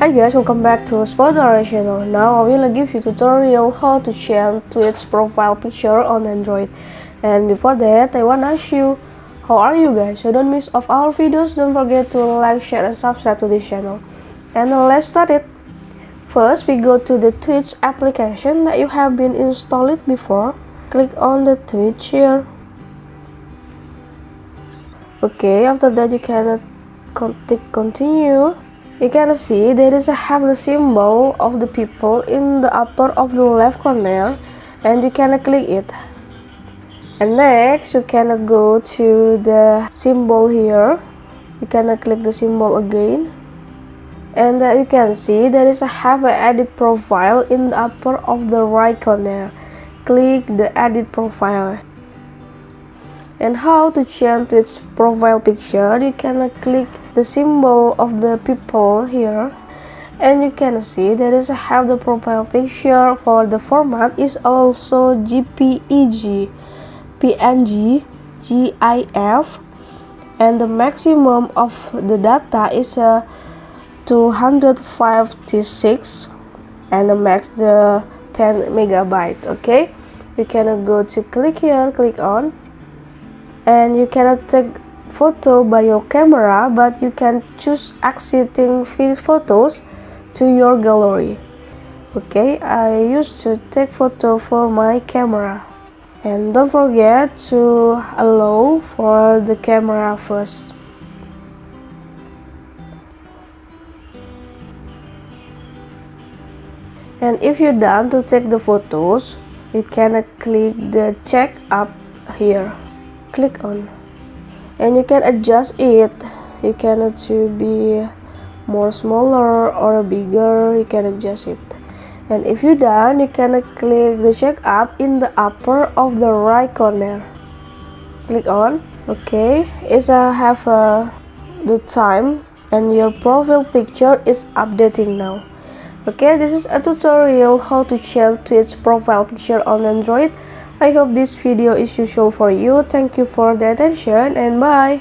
Hi guys, welcome back to Spodara channel. Now I will give you tutorial how to change Twitch profile picture on Android. And before that, I wanna ask you, how are you guys? So don't miss off our videos. Don't forget to like, share, and subscribe to this channel. And let's start it. First, we go to the Twitch application that you have been installed before. Click on the Twitch here. Okay, after that you can click continue. You can see there is have the symbol of the people in the upper of the left corner, and you can click it. And next you can go to the symbol here. You can click the symbol again, and you can see there is have an edit profile in the upper of the right corner. Click the edit profile. And how to change Twitch profile picture, you can click the symbol of the people here, and you can see there is have the profile picture. For the format is also JPEG, PNG, GIF, and the maximum of the data is 256, and the max the 10 megabyte. Okay, you can go to click here, click on. And you cannot take photo by your camera, but you can choose exiting photos to your gallery. Okay, I used to take photo for my camera. And don't forget to allow for the camera first. And if you're done to take the photos, you can click the check up here. Click on, and you can adjust it. You can to be more smaller or bigger. You can adjust it. And if you're done, you can click the check up in the upper of the right corner. Click on. Okay, it's have the time, and your profile picture is updating now. Okay, this is a tutorial how to change Twitch profile picture on Android. I hope this video is useful for you. Thank you for the attention, and bye.